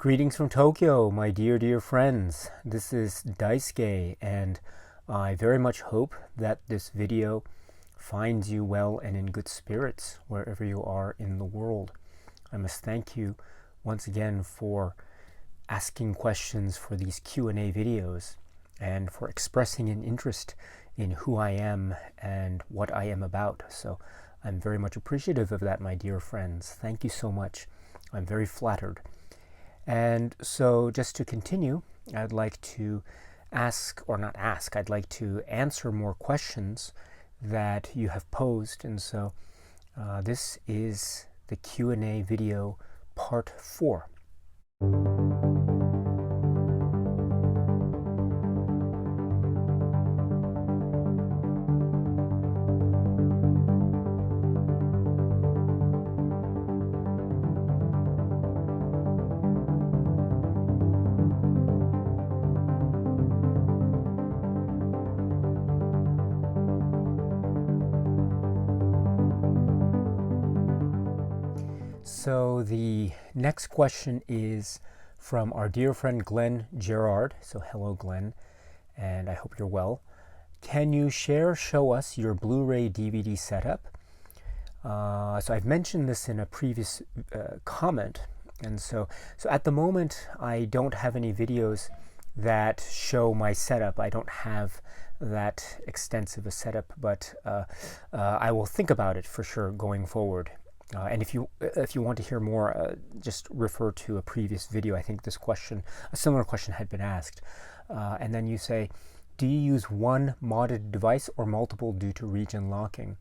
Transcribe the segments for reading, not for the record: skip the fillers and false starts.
Greetings from Tokyo, my dear friends. This is Daisuke, and I very much hope that this video finds you well and in good spirits wherever you are in the world. I must thank you once again for asking questions for these Q&A videos and for expressing an interest in who I am and what I am about. So I'm very much appreciative of that, my dear friends. Thank you so much. I'm very flattered. And so just to continue, I'd like to I'd like to answer more questions that you have posed. And so this is the Q&A video part 4. So the next question is from our dear friend GlennGerard. So hello Glenn, and I hope you're well. Can you show us your Blu-ray DVD setup? So I've mentioned this in a previous comment, and so at the moment I don't have any videos that show my setup. I don't have that extensive a setup, but I will think about it for sure going forward. And if you want to hear more, just refer to a previous video. I think a similar question had been asked. And then you say, do you use one modded device or multiple due to region locking?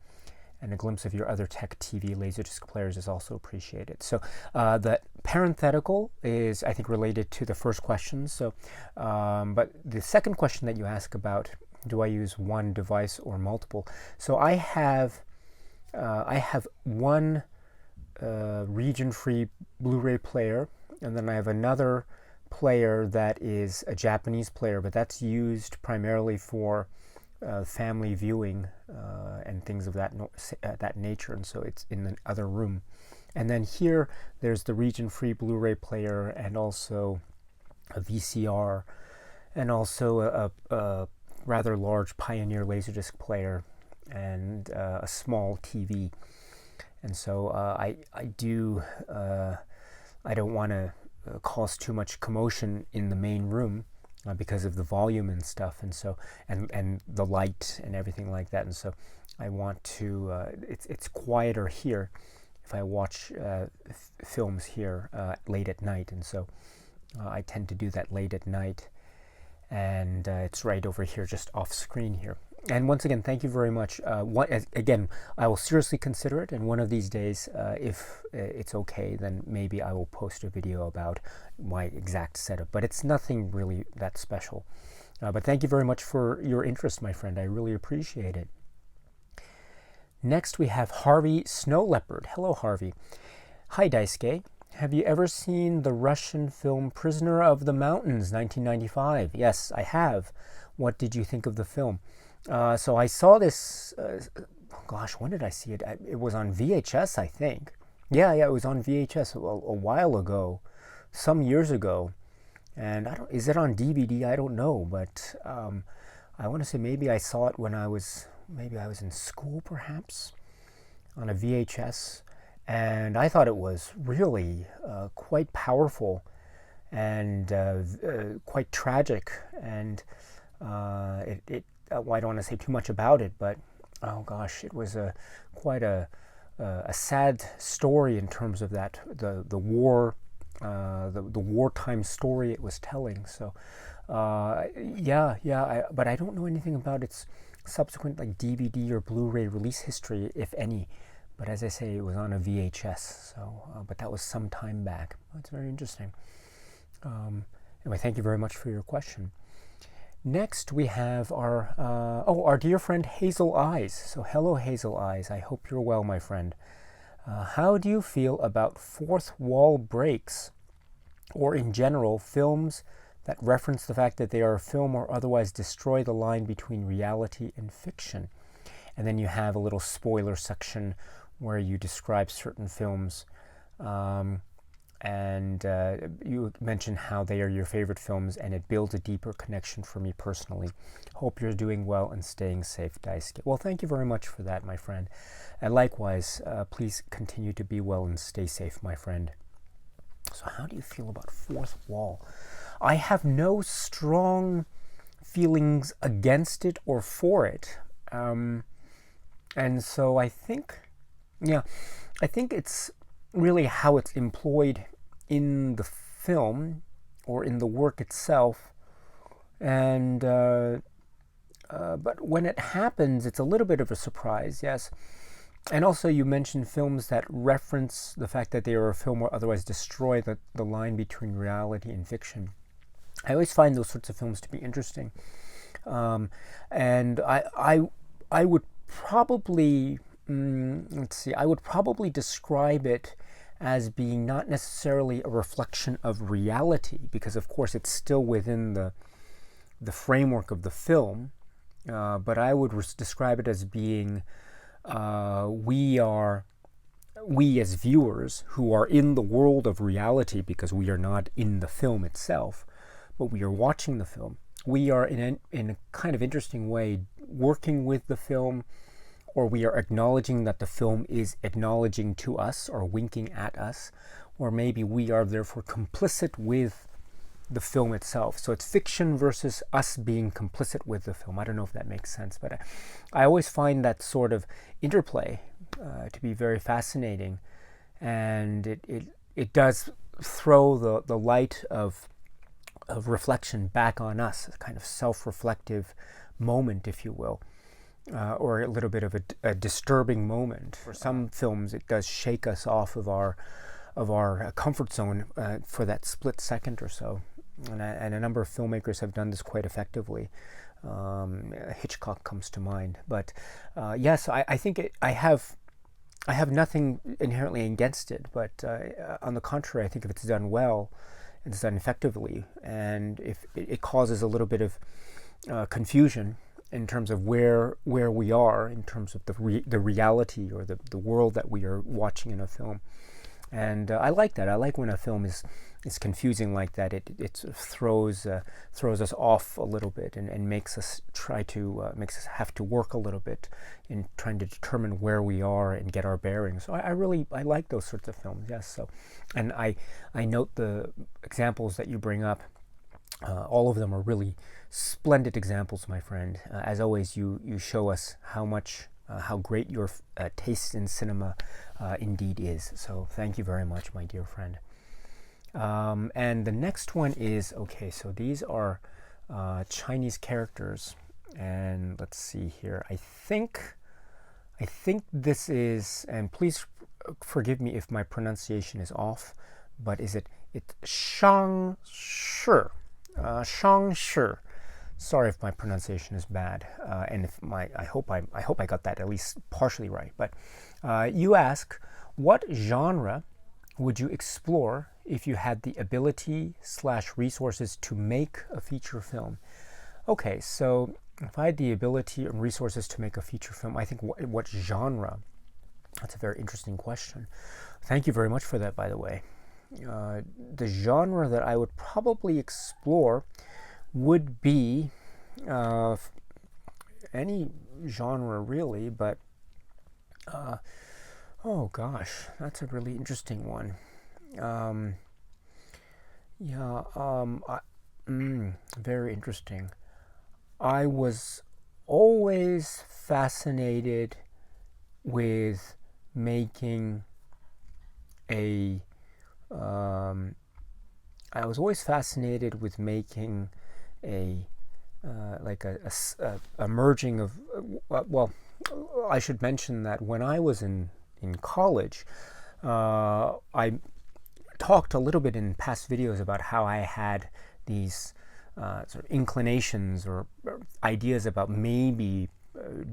And a glimpse of your other tech TV Laserdisc players is also appreciated. So the parenthetical is, I think, related to the first question. So, but the second question that you ask about, do I use one device or multiple? So I have one region-free Blu-ray player, and then I have another player that is a Japanese player, but that's used primarily for family viewing and things of that nature, and so it's in the other room. And then here there's the region-free Blu-ray player, and also a VCR, and also a rather large Pioneer Laserdisc player, and a small TV. And so I don't want to cause too much commotion in the main room because of the volume and stuff, and so and the light and everything like that. And so I want to it's quieter here if I watch films here late at night, and so I tend to do that late at night, and it's right over here, just off screen here. And once again, thank you very much. Again, I will seriously consider it, and one of these days, if it's okay, then maybe I will post a video about my exact setup. But it's nothing really that special. But thank you very much for your interest, my friend. I really appreciate it. Next, we have Harvey Snowleopard. Hello, Harvey. Hi, Daisuke. Have you ever seen the Russian film Prisoner of the Mountains, 1995? Yes, I have. What did you think of the film? So I saw this, gosh, when did I see it? It was on VHS, I think. Yeah, it was on VHS a while ago, some years ago. And is it on DVD? I don't know, but I want to say maybe I saw it when I was in school, perhaps, on a VHS. And I thought it was really quite powerful and quite tragic. And well, I don't want to say too much about it, but oh gosh, it was quite a sad story in terms of that the war, the wartime story it was telling. So but I don't know anything about its subsequent like DVD or Blu-ray release history, if any. But as I say, it was on a VHS. So, but that was some time back. That's very interesting. Anyway, thank you very much for your question. Next, we have our dear friend Hazel Eyes. So hello, Hazel Eyes. I hope you're well, my friend. How do you feel about fourth wall breaks, or in general, films that reference the fact that they are a film or otherwise destroy the line between reality and fiction? And then you have a little spoiler section where you describe certain films and you mentioned how they are your favorite films, and it builds a deeper connection for me personally. Hope you're doing well and staying safe, Daisuke. Well, thank you very much for that, my friend. And likewise, please continue to be well and stay safe, my friend. So how do you feel about Fourth Wall? I have no strong feelings against it or for it. And so I think it's really how it's employed in the film or in the work itself. And but when it happens, it's a little bit of a surprise, yes. And also you mentioned films that reference the fact that they are a film or otherwise destroy the line between reality and fiction. I always find those sorts of films to be interesting. And I would probably, I would probably describe it as being not necessarily a reflection of reality, because of course it's still within the framework of the film, but I would describe it as being we as viewers who are in the world of reality, because we are not in the film itself, but we are watching the film. We are in a kind of interesting way working with the film, or we are acknowledging that the film is acknowledging to us or winking at us, or maybe we are therefore complicit with the film itself. So it's fiction versus us being complicit with the film. I don't know if that makes sense, but I always find that sort of interplay to be very fascinating, and it does throw the light of reflection back on us, a kind of self-reflective moment, if you will, or a little bit of a disturbing moment. For some films, it does shake us off of our comfort zone for that split second or so, and a number of filmmakers have done this quite effectively. Hitchcock comes to mind, but yes, I think I have nothing inherently against it, but on the contrary, I think if it's done well, it's done effectively, and if it causes a little bit of confusion in terms of where we are in terms of the reality or the world that we are watching in a film. And I like that. I like when a film is confusing like that. It sort of throws us off a little bit and makes us makes us have to work a little bit in trying to determine where we are and get our bearings. So I like those sorts of films. Yes. So, and I note the examples that you bring up. All of them are really splendid examples, my friend. As always, you show us how great your taste in cinema indeed is. So thank you very much, my dear friend. And the next one is, okay, so these are Chinese characters, and let's see here. I think this is, and please forgive me if my pronunciation is off, but it's Shang Shi. Shang Shi. Sorry if my pronunciation is bad, and if I hope I got that at least partially right. But you ask, what genre would you explore if you had the ability / resources to make a feature film? Okay, so if I had the ability and resources to make a feature film, I think what genre? That's a very interesting question. Thank you very much for that, by the way. The genre that I would probably explore would be any genre really, but oh gosh, that's a really interesting one. Very interesting. I was always fascinated with making a merging of, well, I should mention that when I was in college, I talked a little bit in past videos about how I had these sort of inclinations or ideas about maybe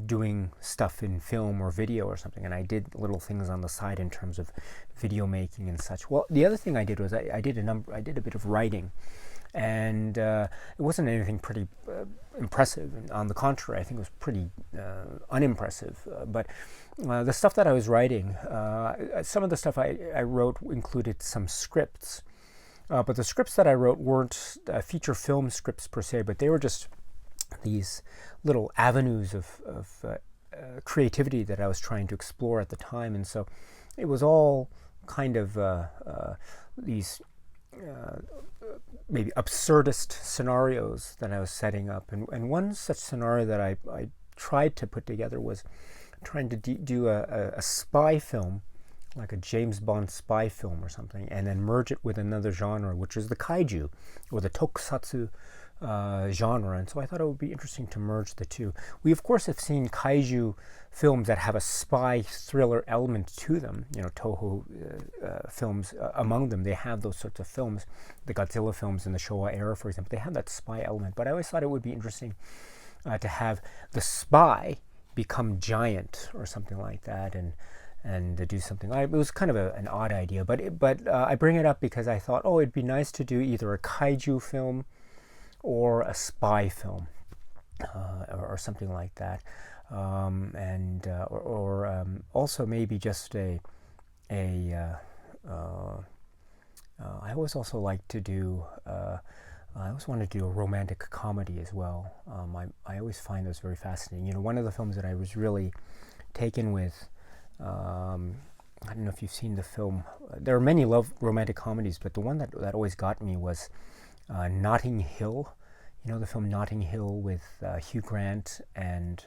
doing stuff in film or video or something, and I did little things on the side in terms of video making and such. Well, the other thing I did was I did a bit of writing, and it wasn't anything pretty impressive. And on the contrary, I think it was pretty unimpressive. But the stuff that I was writing, some of the stuff I wrote included some scripts. But the scripts that I wrote weren't feature film scripts per se, but they were just these little avenues of creativity that I was trying to explore at the time. And so it was all kind of these maybe absurdist scenarios that I was setting up. And one such scenario that I tried to put together was trying to do a spy film, like a James Bond spy film or something, and then merge it with another genre, which is the kaiju, or the tokusatsu genre. And so I thought it would be interesting to merge the two. We, of course, have seen kaiju films that have a spy thriller element to them. You know, Toho films, among them, they have those sorts of films. The Godzilla films in the Showa era, for example, they have that spy element. But I always thought it would be interesting to have the spy become giant or something like that, and to do something. It was kind of an odd idea, but I bring it up because I thought, oh, it'd be nice to do either a kaiju film or a spy film, or something like that, or also maybe just I always also like to do. I always want to do a romantic comedy as well. I always find those very fascinating. You know, one of the films that I was really taken with. I don't know if you've seen the film. There are many romantic comedies, but the one that always got me was Notting Hill. You know the film Notting Hill with Hugh Grant and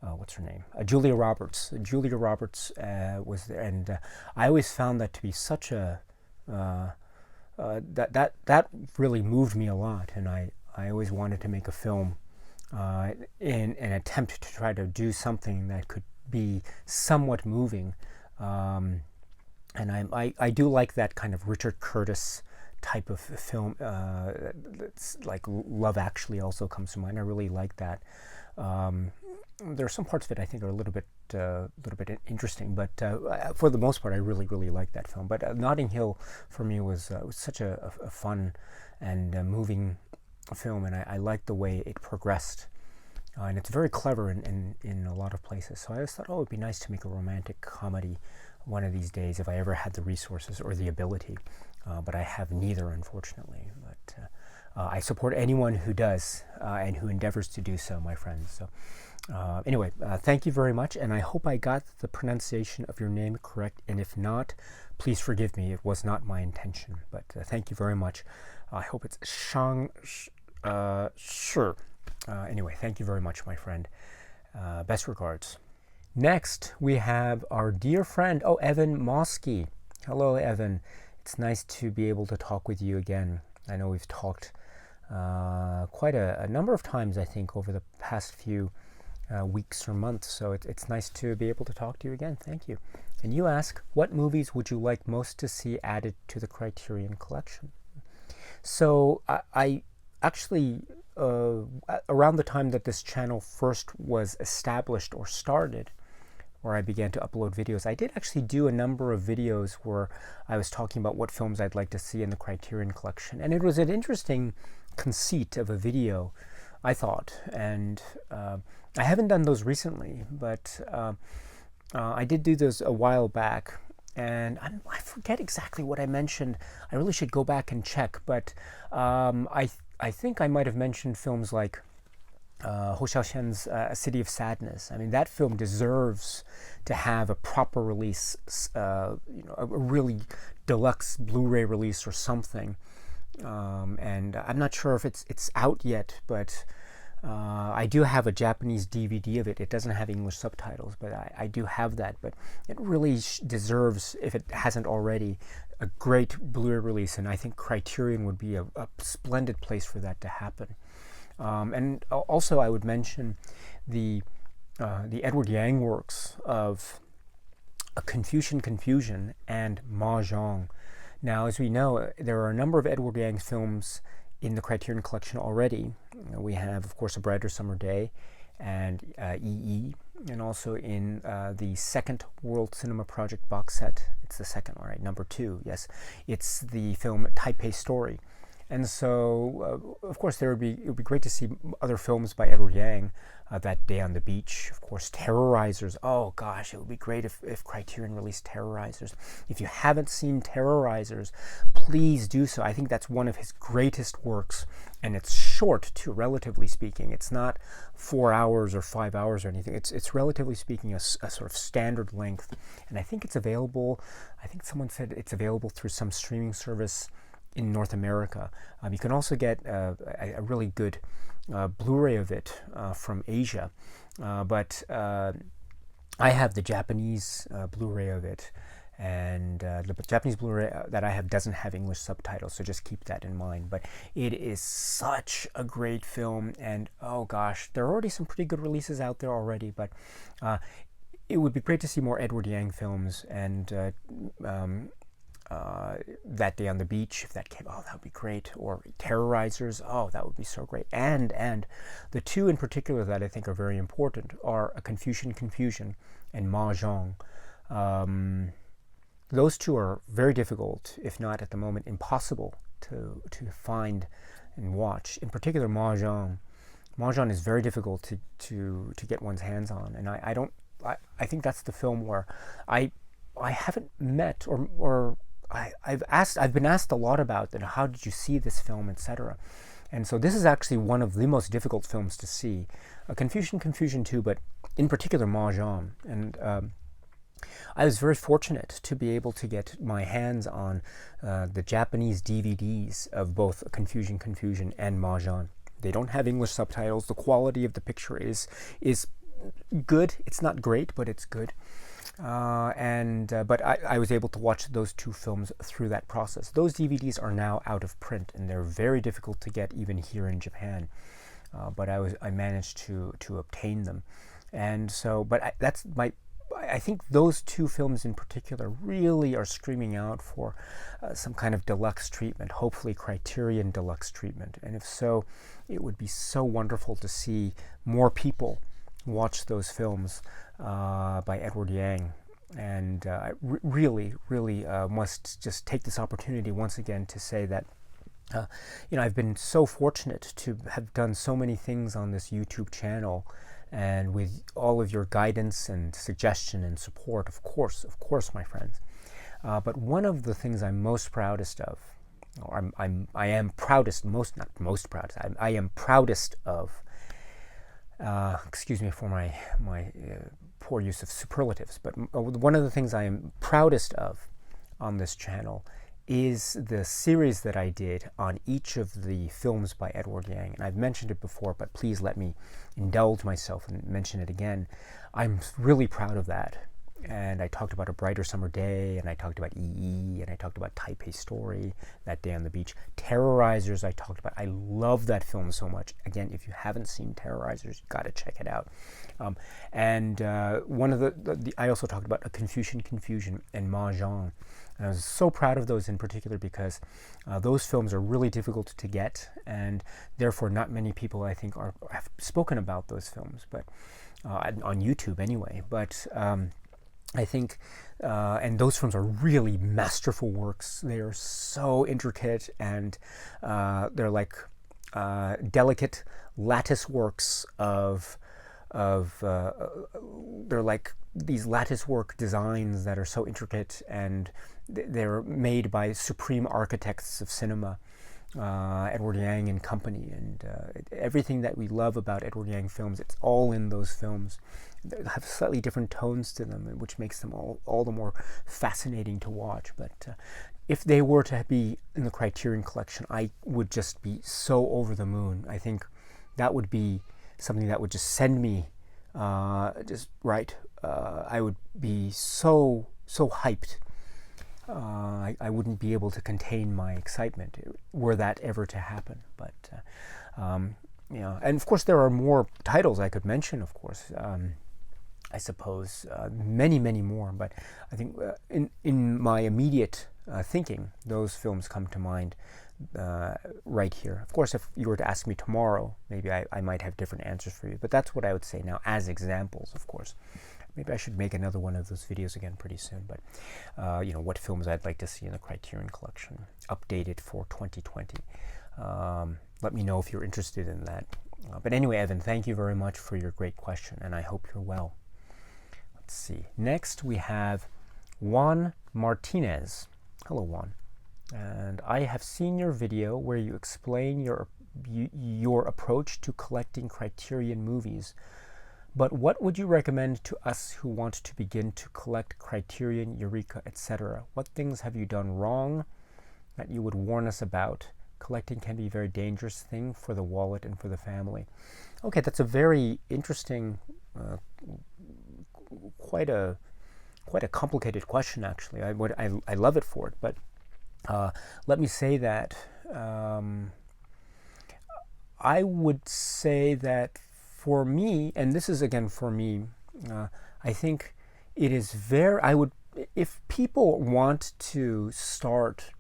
what's her name? Julia Roberts. Julia Roberts was there, and I always found that to be such a that really moved me a lot, and I always wanted to make a film in an attempt to try to do something that could be somewhat moving, and I do like that kind of Richard Curtis type of film. That's like Love Actually also comes to mind. I really like that. There are some parts of it I think are a little bit interesting, but for the most part, I really like that film. But Notting Hill for me was such a fun and moving film, and I liked the way it progressed. And it's very clever in a lot of places. So I just thought, oh, it'd be nice to make a romantic comedy one of these days if I ever had the resources or the ability. But I have neither, unfortunately. But I support anyone who does and who endeavors to do so, my friends. So anyway, thank you very much. And I hope I got the pronunciation of your name correct. And if not, please forgive me. It was not my intention. But thank you very much. I hope it's Shang. Sure. Anyway, thank you very much, my friend. Best regards. Next, we have our dear friend, Evan Moski. Hello, Evan. It's nice to be able to talk with you again. I know we've talked quite a number of times, I think, over the past few weeks or months. So it's nice to be able to talk to you again. Thank you. And you ask, what movies would you like most to see added to the Criterion Collection? So I actually... around the time that this channel first was established or started, where I began to upload videos, I did actually do a number of videos where I was talking about what films I'd like to see in the Criterion Collection. And it was an interesting conceit of a video, I thought. And I haven't done those recently, but I did do those a while back. And I forget exactly what I mentioned. I really should go back and check, but I think I might have mentioned films like Hou Xiaoxian's A City of Sadness. I mean, that film deserves to have a proper release, a really deluxe Blu-ray release or something. And I'm not sure if it's out yet, but I do have a Japanese DVD of it. It doesn't have English subtitles, but I do have that. But it really deserves, if it hasn't already, a great Blu-ray release, and I think Criterion would be a splendid place for that to happen. And also, I would mention the Edward Yang works of Confusion and Mahjong. Now, as we know, there are a number of Edward Yang films in the Criterion Collection already. We have, of course, A Brighter Summer Day and EE, and also in the second World Cinema Project box set. It's the second one, right? Number 2, yes. It's the film Taipei Story. And so, of course, it would be great to see other films by Edward Yang. That Day on the Beach, of course, Terrorizers. Oh gosh, it would be great if Criterion released Terrorizers. If you haven't seen Terrorizers, please do so. I think that's one of his greatest works, and it's short too, relatively speaking. It's not 4 hours or 5 hours or anything. It's relatively speaking a sort of standard length, and I think it's available. I think someone said it's available through some streaming service in North America. You can also get a really good Blu-ray of it from Asia, but I have the Japanese Blu-ray of it, and the Japanese Blu-ray that I have doesn't have English subtitles, so just keep that in mind. But it is such a great film, and oh gosh, there are already some pretty good releases out there already, but it would be great to see more Edward Yang films, and That Day on the Beach, if that came, oh, that would be great. Or Terrorizers, oh, that would be so great. And the two in particular that I think are very important are A Confucian Confusion and Mahjong. Those two are very difficult, if not at the moment impossible, to find and watch. In particular, Mahjong. Mahjong is very difficult to get one's hands on, and I think that's the film where I haven't met or I've been asked a lot about that. How did you see this film, etc. And so this is actually one of the most difficult films to see. A Confusion too, but in particular Mahjong. And I was very fortunate to be able to get my hands on the Japanese DVDs of both A Confusion and Mahjong. They don't have English subtitles. The quality of the picture is good. It's not great, but it's good. But I was able to watch those two films through that process. Those DVDs are now out of print, and they're very difficult to get even here in Japan. But I managed to obtain them, and so. But I think those two films in particular really are screaming out for some kind of deluxe treatment, hopefully Criterion deluxe treatment. And if so, it would be so wonderful to see more people watch those films by Edward Yang. And I really must just take this opportunity once again to say that I've been so fortunate to have done so many things on this YouTube channel, and with all of your guidance and suggestion and support, of course, my friends. But one of the things I'm most proudest of, or I am proudest, not most proudest, I am proudest of, excuse me for my poor use of superlatives, but one of the things I am proudest of on this channel is the series that I did on each of the films by Edward Yang. And I've mentioned it before, but please let me indulge myself and mention it again. I'm really proud of that. And I talked about A Brighter Summer Day, and I talked about EE, and I talked about Taipei Story, That Day on the Beach. Terrorizers I talked about. I love that film so much. Again, if you haven't seen Terrorizers, you've got to check it out. One of I also talked about A Confucian and Mahjong. And I was so proud of those in particular because those films are really difficult to get, and therefore not many people, I think, have spoken about those films, but on YouTube anyway. But I think, and those films are really masterful works. They are so intricate, and they're like delicate lattice works they're like these lattice work designs that are so intricate, and they're made by supreme architects of cinema, Edward Yang and company, and everything that we love about Edward Yang films, it's all in those films. They have slightly different tones to them, which makes them all the more fascinating to watch. But if they were to be in the Criterion collection, I would just be so over the moon. I think that would be something that would just send me just right. I would be so hyped. I wouldn't be able to contain my excitement were that ever to happen. But and of course there are more titles I could mention. Of course, I suppose many more. But I think in my immediate thinking, those films come to mind right here. Of course, if you were to ask me tomorrow, maybe I might have different answers for you. But that's what I would say now as examples, of course. Maybe I should make another one of those videos again pretty soon. But what films I'd like to see in the Criterion Collection, updated for 2020. Let me know if you're interested in that. But anyway, Evan, thank you very much for your great question, and I hope you're well. Let's see. Next, we have Juan Martinez. Hello, Juan. And I have seen your video where you explain your approach to collecting Criterion movies. But what would you recommend to us who want to begin to collect Criterion, Eureka, etc.? What things have you done wrong that you would warn us about? Collecting can be a very dangerous thing for the wallet and for the family. Okay, that's a very interesting, quite a complicated question, actually. I love it for it, but let me say that I would say that for me, and this is again for me, I think it is if people want to start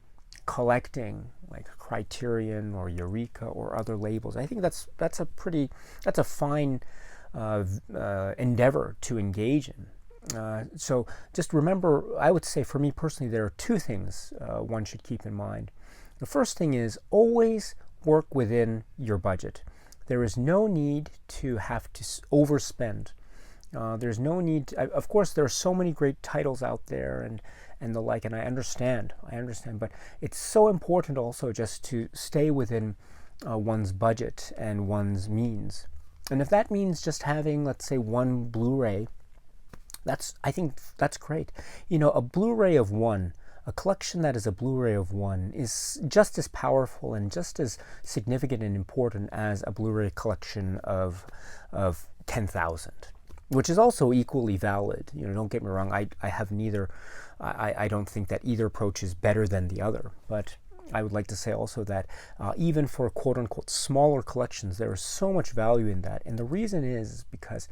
collecting like Criterion or Eureka or other labels, I think that's a fine endeavor to engage in. So just remember, I would say for me personally, there are two things one should keep in mind. The first thing is always work within your budget. There is no need to have to overspend. There's no need of course, there are so many great titles out there and the like, and I understand, but it's so important also just to stay within one's budget and one's means. And if that means just having, let's say, one Blu-ray, I think that's great. A Blu-ray of one, a collection that is a Blu-ray of one, is just as powerful and just as significant and important as a Blu-ray collection of 10,000, which is also equally valid. Don't get me wrong, I have neither. I don't think that either approach is better than the other, but I would like to say also that even for quote-unquote smaller collections, there is so much value in that. And the reason is because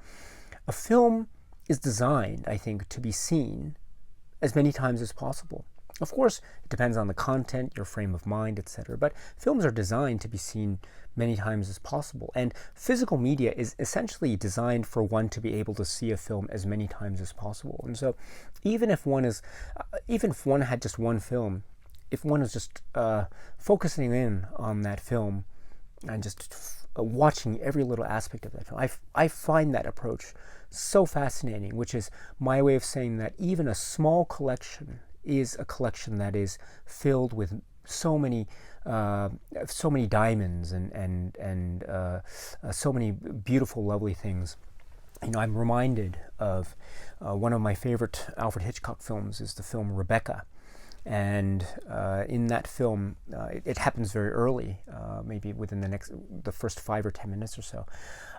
a film is designed, I think, to be seen as many times as possible. Of course, it depends on the content, your frame of mind, etc. But films are designed to be seen many times as possible. And physical media is essentially designed for one to be able to see a film as many times as possible. And so even if one had just one film, if one is just focusing in on that film and just watching every little aspect of that film, I find that approach so fascinating, which is my way of saying that even a small collection is a collection that is filled with so many diamonds and so many beautiful, lovely things. I'm reminded of one of my favorite Alfred Hitchcock films is the film Rebecca. And in that film, it happens very early, maybe within the first 5 or 10 minutes or so.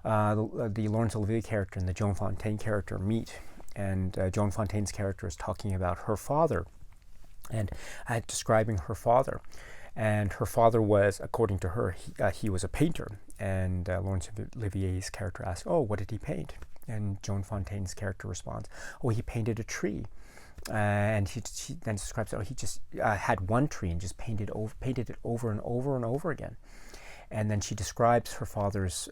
The Laurence Olivier character and the Joan Fontaine character meet, and Joan Fontaine's character is talking about her father, and describing her father. And her father was, according to her, he was a painter. And Laurence Olivier's character asks, "Oh, what did he paint?" And Joan Fontaine's character responds, "Oh, he painted a tree." And she then describes, he just had one tree and just painted it over and over and over again. And then she describes her father's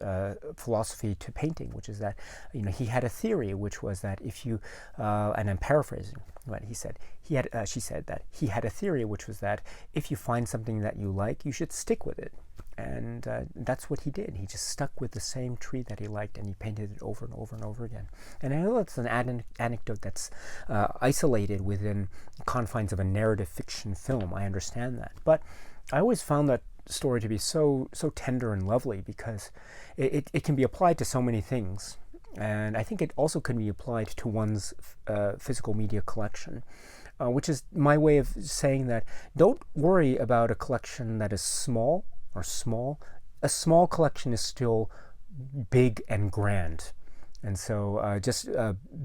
philosophy to painting, which is that he had a theory, which was that if you and I'm paraphrasing what he said. She said that he had a theory, which was that if you find something that you like, you should stick with it. And that's what he did. He just stuck with the same tree that he liked, and he painted it over and over and over again. And I know that's an anecdote that's isolated within the confines of a narrative fiction film. I understand that. But I always found that story to be so tender and lovely, because it can be applied to so many things. And I think it also can be applied to one's physical media collection, which is my way of saying that don't worry about a collection that is small. A small collection is still big and grand. And so just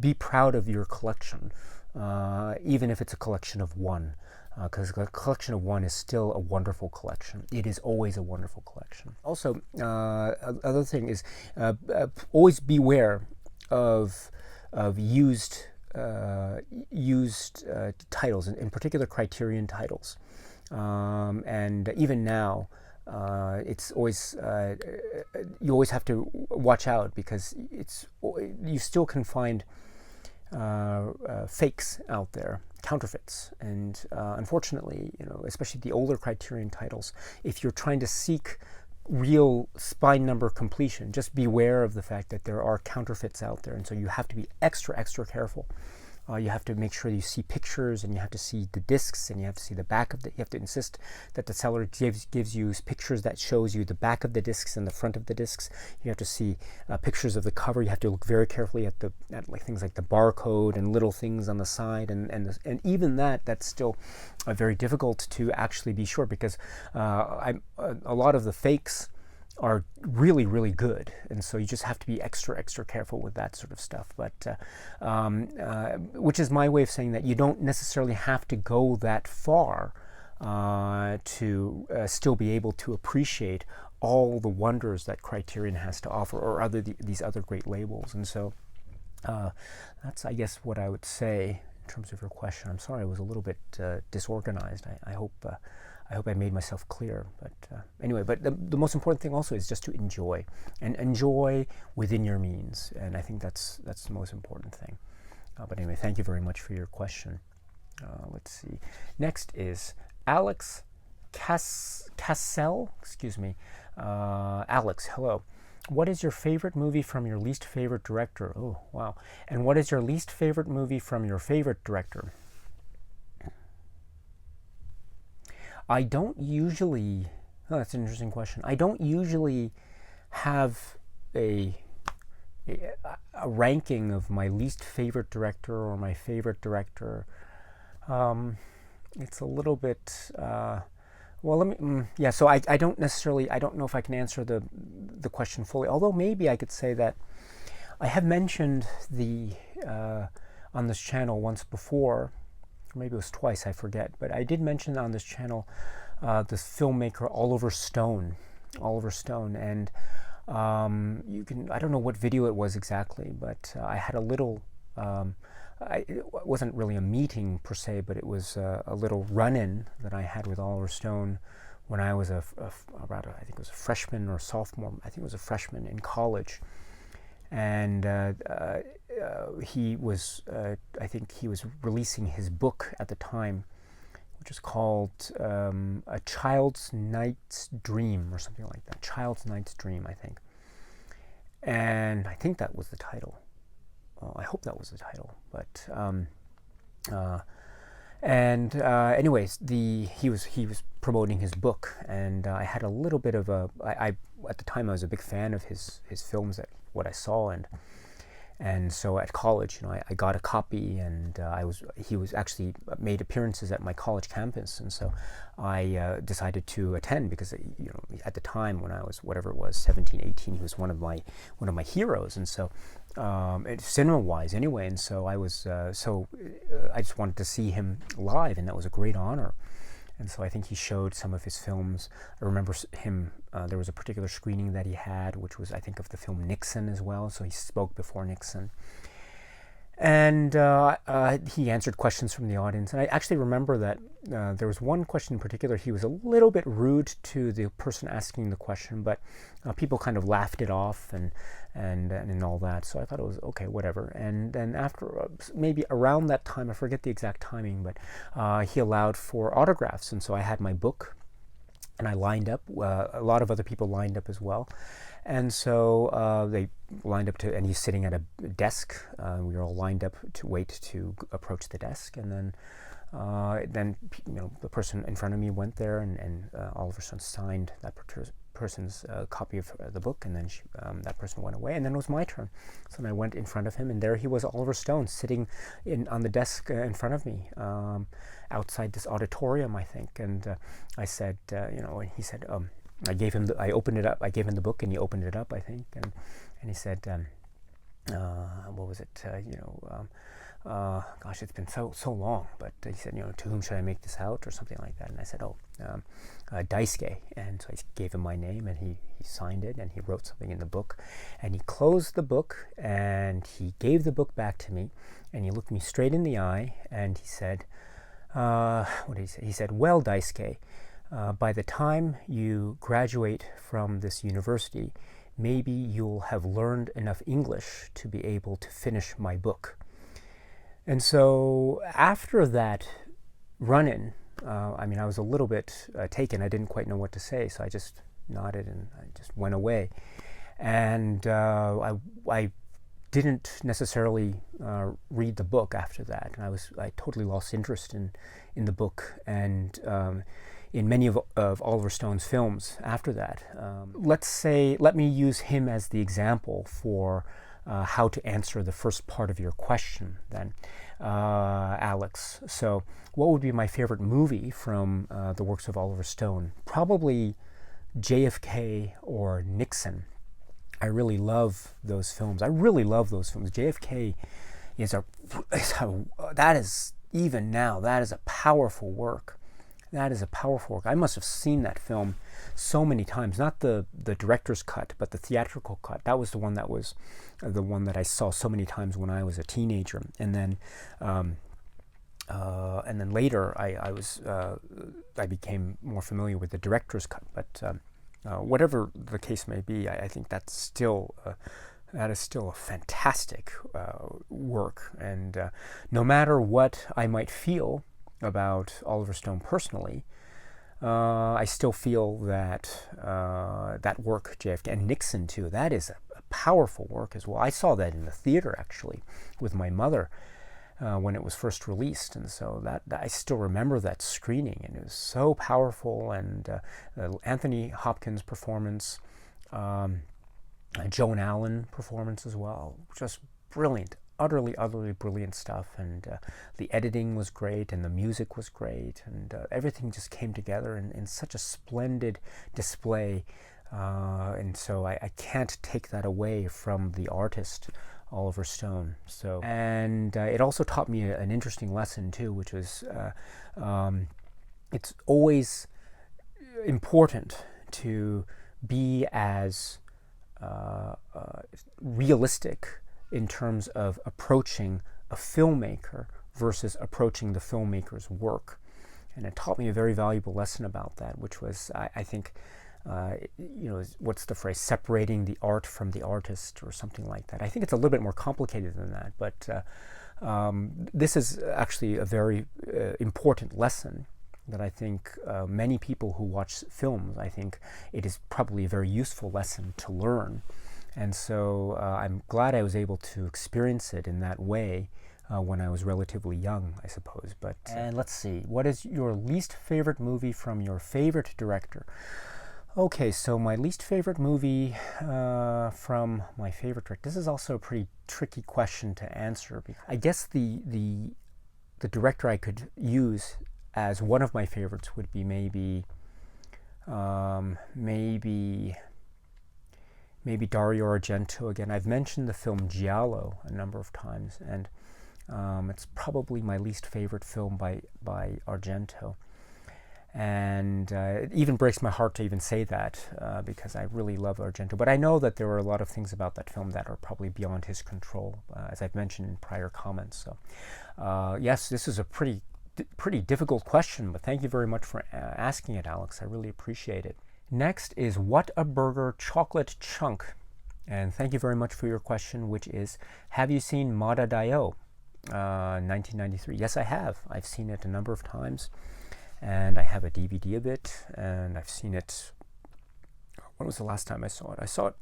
be proud of your collection, even if it's a collection of one. Because a collection of one is still a wonderful collection. It is always a wonderful collection. Also, other thing is always beware of used titles, in particular Criterion titles. And even now, it's always you always have to watch out, because you still can find fakes out there, counterfeits, and unfortunately, especially the older Criterion titles, if you're trying to seek real spine number completion, just beware of the fact that there are counterfeits out there, and so you have to be extra careful. You have to make sure you see pictures, and you have to see the discs, and you have to see the back of the. You have to insist that the seller gives you pictures that shows you the back of the discs and the front of the discs. You have to see pictures of the cover. You have to look very carefully at like things like the barcode and little things on the side, and even that's still very difficult to actually be sure, because a lot of the fakes are really good, and so you just have to be extra careful with that sort of stuff. But which is my way of saying that you don't necessarily have to go that far to still be able to appreciate all the wonders that Criterion has to offer, or these other great labels. And so that's, I guess, what I would say in terms of your question. I'm sorry I was a little bit disorganized. I hope I made myself clear. But anyway, but the most important thing also is just to enjoy, and enjoy within your means. And I think that's the most important thing. But anyway, thank you very much for your question. Let's see. Next is Alex Cascell. Excuse me. Alex, hello. What is your favorite movie from your least favorite director? Oh, wow. And what is your least favorite movie from your favorite director? I don't usually, that's an interesting question. I don't usually have a ranking of my least favorite director or my favorite director. It's a little bit, so I don't necessarily, I don't know if I can answer the question fully, although maybe I could say that I have mentioned on this channel once before, maybe it was twice, I forget, but I did mention on this channel this filmmaker Oliver Stone, and you can, I don't know what video it was exactly, but I had a little, it wasn't really a meeting per se, but it was a little run-in that I had with Oliver Stone when I was I think it was a freshman or sophomore, I think it was a freshman in college. And he was, I think he was releasing his book at the time, which is called A Child's Night's Dream, or something like that. Child's Night's Dream, I think. And I think that was the title. Well, I hope that was the title. But anyways, he was promoting his book, and I had a little bit of I at the time I was a big fan of his films, what I saw, and so at college, I got a copy, and he was actually made appearances at my college campus, and so I decided to attend, because at the time when I was, whatever it was, 17, 18, he was one of my heroes, and so cinema wise anyway, and so I was I just wanted to see him live, and that was a great honor. And so I think he showed some of his films. I remember him, there was a particular screening that he had, which was, I think, of the film Nixon as well. So he spoke before Nixon. And he answered questions from the audience. And I actually remember that there was one question in particular. He was a little bit rude to the person asking the question, but people kind of laughed it off and all that. So I thought it was okay, whatever. And then after, maybe around that time, I forget the exact timing, but he allowed for autographs. And so I had my book, and I lined up. A lot of other people lined up as well. And so they lined up and he's sitting at a desk. We were all lined up to wait to approach the desk. And then the person in front of me went there, and Oliver Stone signed that person's copy of the book, and then that person went away, and then it was my turn. So then I went in front of him, and there he was, Oliver Stone, sitting on the desk in front of me, outside this auditorium, I think. And I said, and he said, I gave him I opened it up. I gave him the book, and he opened it up, I think, and he said, what was it? Gosh, it's been so long. But he said, to whom should I make this out, or something like that. And I said, Daisuke. And so I gave him my name, and he signed it, and he wrote something in the book, and he closed the book, and he gave the book back to me, and he looked me straight in the eye, and he said, what did he say? He said, "Well, Daisuke, by the time you graduate from this university, maybe you'll have learned enough English to be able to finish my book." And so after that run-in, I mean, I was a little bit taken. I didn't quite know what to say, so I just nodded and I just went away. And I didn't necessarily read the book after that. And I totally lost interest in the book and in many of Oliver Stone's films after that. Let me use him as the example for how to answer the first part of your question then, Alex. So what would be my favorite movie from the works of Oliver Stone? Probably JFK or Nixon. I really love those films. JFK that is, even now, that is a powerful work. I must have seen that film so many times. Not the director's cut, but the theatrical cut. That was the one that I saw so many times when I was a teenager. And then later I became more familiar with the director's cut. But whatever the case may be, I think that is still a fantastic work. And no matter what I might feel about Oliver Stone personally, I still feel that that work, JFK, and Nixon too, that is a powerful work as well. I saw that in the theater actually with my mother when it was first released, and so that I still remember that screening, and it was so powerful. And Anthony Hopkins' performance, Joan Allen performance as well, just brilliant. Utterly brilliant stuff. And the editing was great, and the music was great, and everything just came together in such a splendid display. And so I can't take that away from the artist, Oliver Stone. So, and it also taught me an interesting lesson too, which was it's always important to be as realistic in terms of approaching a filmmaker versus approaching the filmmaker's work. And it taught me a very valuable lesson about that, which was, I think, what's the phrase, separating the art from the artist or something like that. I think it's a little bit more complicated than that, but this is actually a very important lesson that I think many people who watch films, I think it is probably a very useful lesson to learn. And so I'm glad I was able to experience it in that way when I was relatively young, I suppose. But and let's see, what is your least favorite movie from your favorite director? Okay, so my least favorite movie from my favorite director. This is also a pretty tricky question to answer. I guess the director I could use as one of my favorites would be maybe Dario Argento again. I've mentioned the film Giallo a number of times, and it's probably my least favorite film by Argento. And it even breaks my heart to even say that because I really love Argento. But I know that there are a lot of things about that film that are probably beyond his control, as I've mentioned in prior comments. So yes, this is a pretty difficult question, but thank you very much for asking it, Alex. I really appreciate it. Next is Whataburger Chocolate Chunk. And thank you very much for your question, which is, have you seen Madadayo, 1993? Yes, I have. I've seen it a number of times, and I have a DVD of it, and I've seen it, when was the last time I saw it? I saw it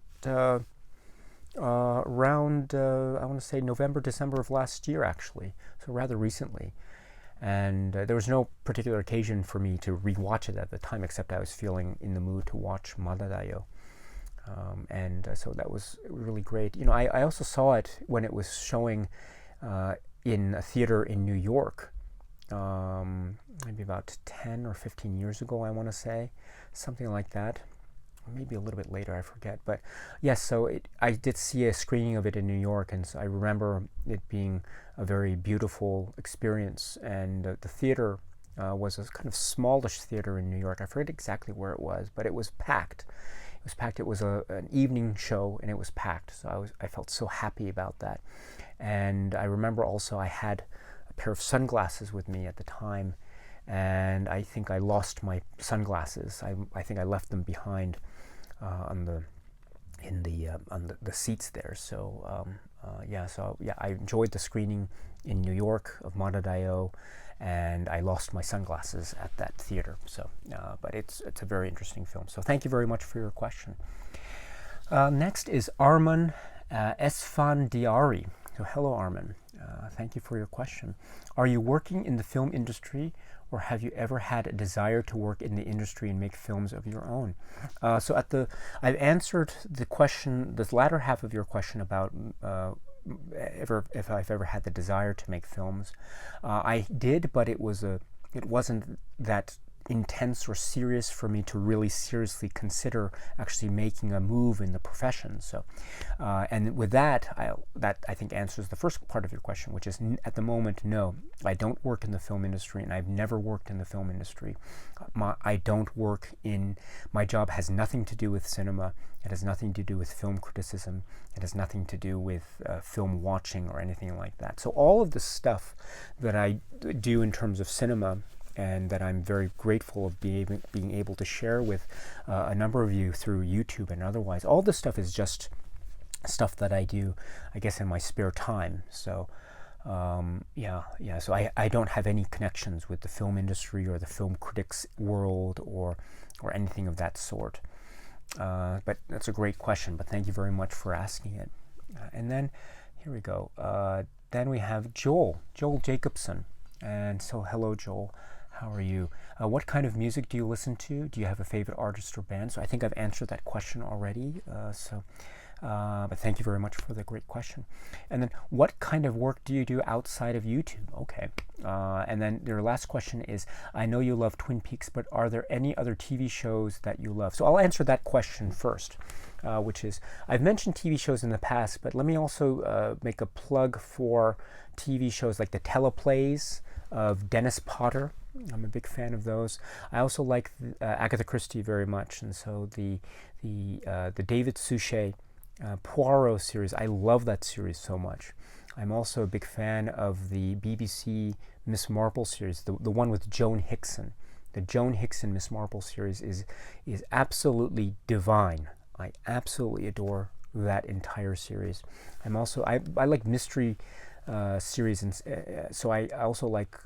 around, I want to say November, December of last year, actually, so rather recently. And there was no particular occasion for me to rewatch it at the time, except I was feeling in the mood to watch Madadayo. So that was really great. I also saw it when it was showing in a theater in New York, maybe about 10 or 15 years ago, I want to say, something like that. Maybe a little bit later, I forget. But yes, so I did see a screening of it in New York, and so I remember it being a very beautiful experience. And the theater was a kind of smallish theater in New York. I forget exactly where it was, but it was packed. It was an evening show, and it was packed. So I felt so happy about that. And I remember also I had a pair of sunglasses with me at the time, and I think I lost my sunglasses. I think I left them behind on the seats there. So I enjoyed the screening in New York of Madadayo, and I lost my sunglasses at that theater. So, but it's a very interesting film. So thank you very much for your question. Next is Armon Esfandiari. So hello, Armon. Thank you for your question. Are you working in the film industry, or have you ever had a desire to work in the industry and make films of your own? I've answered the question, this latter half of your question about if I've ever had the desire to make films. I did, but it wasn't that intense or serious for me to really seriously consider actually making a move in the profession. So, and with that I think answers the first part of your question, which is at the moment, no, I don't work in the film industry, and I've never worked in the film industry. My job has nothing to do with cinema. It has nothing to do with film criticism. It has nothing to do with film watching or anything like that. So all of the stuff that I do in terms of cinema, and that I'm very grateful of being able to share with a number of you through YouTube and otherwise. All this stuff is just stuff that I do, I guess, in my spare time. So, So I don't have any connections with the film industry or the film critics world or anything of that sort. But that's a great question. But thank you very much for asking it. And then here we go. Then we have Joel Jakobsson. And so, hello, Joel. How are you? What kind of music do you listen to? Do you have a favorite artist or band? So I think I've answered that question already. But thank you very much for the great question. And then, what kind of work do you do outside of YouTube? Okay. And then your last question is, I know you love Twin Peaks, but are there any other TV shows that you love? So I'll answer that question first, which is, I've mentioned TV shows in the past, but let me also make a plug for TV shows like the teleplays of Dennis Potter. I'm a big fan of those. I also like Agatha Christie very much, and so the David Suchet Poirot series, I love that series so much. I'm also a big fan of the BBC Miss Marple series, the one with Joan Hickson. The Joan Hickson Miss Marple series is absolutely divine. I absolutely adore that entire series. I like mystery series, and so I also like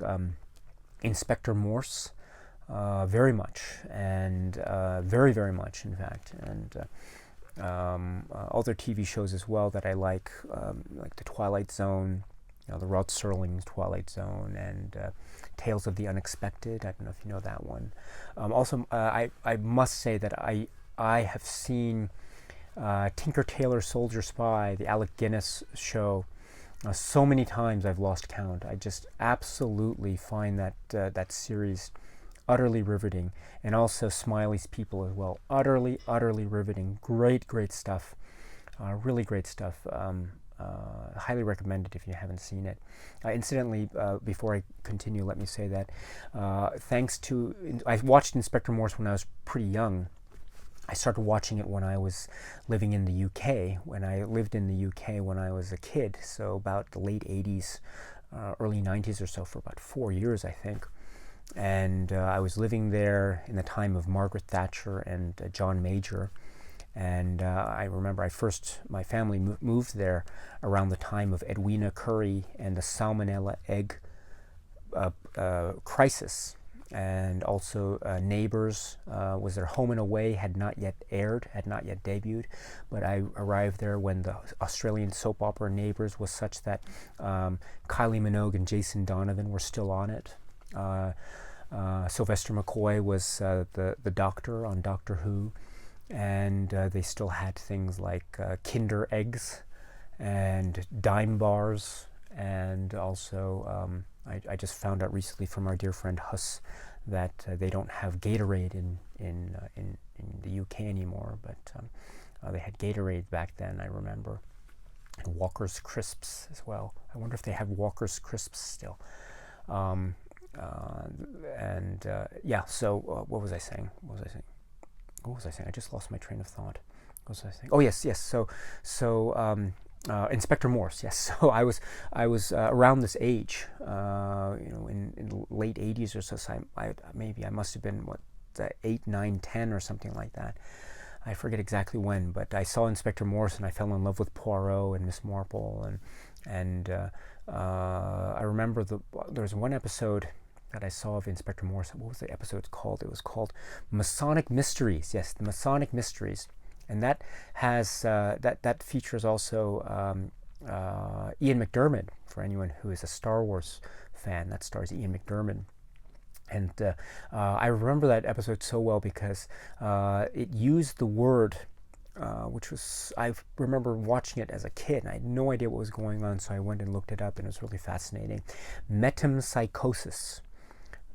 Inspector Morse very much, and very, very much, in fact, and other TV shows as well that I like The Twilight Zone, the Rod Serling Twilight Zone, and Tales of the Unexpected. I don't know if you know that one. Also, I must say that I have seen Tinker Tailor Soldier Spy, the Alec Guinness show, so many times I've lost count. I just absolutely find that series utterly riveting, and also Smiley's People as well. Utterly riveting. Great stuff. Really great stuff. Highly recommended if you haven't seen it. Incidentally, before I continue, let me say that I watched Inspector Morse when I was pretty young. I started watching it when I was living in the UK, when I lived in the UK when I was a kid, so about the late 80s, early 90s or so, for about 4 years, I think. And I was living there in the time of Margaret Thatcher and John Major. And I remember my family moved there around the time of Edwina Currie and the Salmonella egg crisis. And also Neighbours was their Home and Away, had not yet aired, had not yet debuted, but I arrived there when the Australian soap opera Neighbours was such that Kylie Minogue and Jason Donovan were still on it. Sylvester McCoy was the doctor on Doctor Who, and they still had things like Kinder Eggs and Dime Bars, and also I just found out recently from our dear friend Huss that they don't have Gatorade in the UK anymore, but they had Gatorade back then, I remember, and Walker's Crisps as well. I wonder if they have Walker's Crisps still. So what was I saying? I just lost my train of thought. What was I saying? Oh, yes. So Inspector Morse, yes. So I was around this age, in the late 80s or so. I must have been 8, 9, 10 or something like that. I forget exactly when, but I saw Inspector Morse and I fell in love with Poirot and Miss Marple, and I remember there was one episode that I saw of Inspector Morse. What was the episode called? It was called Masonic Mysteries. Yes, the Masonic Mysteries, and that has that features also Ian McDiarmid. For anyone who is a Star Wars fan, that stars Ian McDiarmid. And I remember that episode so well because it used the word, which was, I remember watching it as a kid, and I had no idea what was going on, so I went and looked it up, and it was really fascinating. Metempsychosis,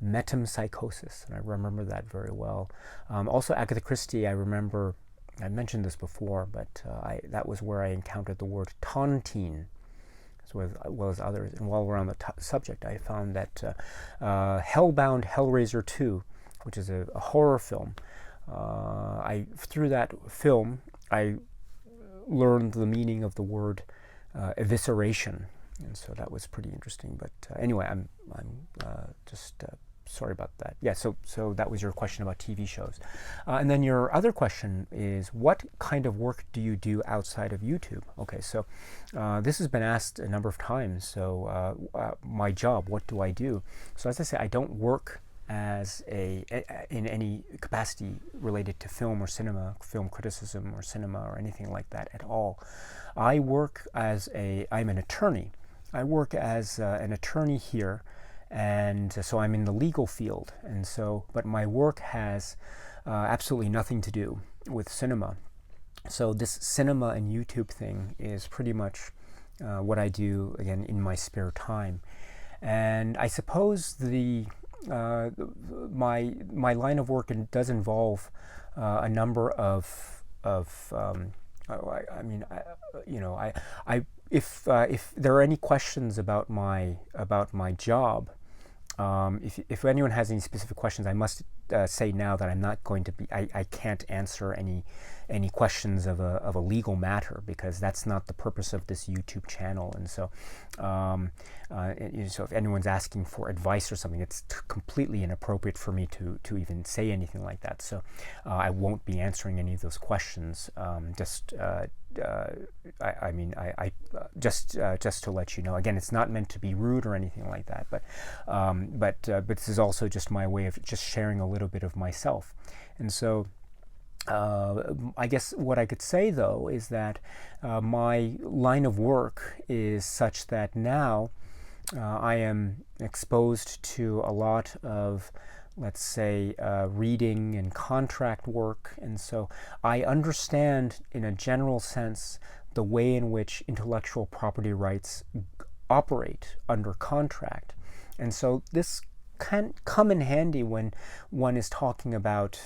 and I remember that very well. Also, Agatha Christie, I remember, I mentioned this before, but that was where I encountered the word tontine, as well as others. And while we're on the subject, I found that Hellbound Hellraiser 2, which is a horror film, through that film, I learned the meaning of the word evisceration, and so that was pretty interesting. But anyway, I'm just sorry about that. Yeah, so that was your question about TV shows. And then your other question is, what kind of work do you do outside of YouTube? Okay, so this has been asked a number of times. So my job, what do I do? So as I say, I don't work in any capacity related to film or cinema, film criticism or cinema or anything like that at all. I work I'm an attorney. I work as an attorney here, and so I'm in the legal field, and so, but my work has absolutely nothing to do with cinema. So this cinema and YouTube thing is pretty much what I do, again, in my spare time. And I suppose my line of work does involve a number of if there are any questions about my job, if anyone has any specific questions, I must say now that I'm not going to be, I can't answer any questions of a legal matter, because that's not the purpose of this YouTube channel. And so, so if anyone's asking for advice or something, it's completely inappropriate for me to even say anything like that. So I won't be answering any of those questions. Just to let you know. Again, it's not meant to be rude or anything like that, but this is also just my way of just sharing a little bit of myself. And so I guess what I could say, though, is that my line of work is such that now I am exposed to a lot of, let's say, reading and contract work, and so I understand in a general sense the way in which intellectual property rights operate under contract. And so this can come in handy when one is talking about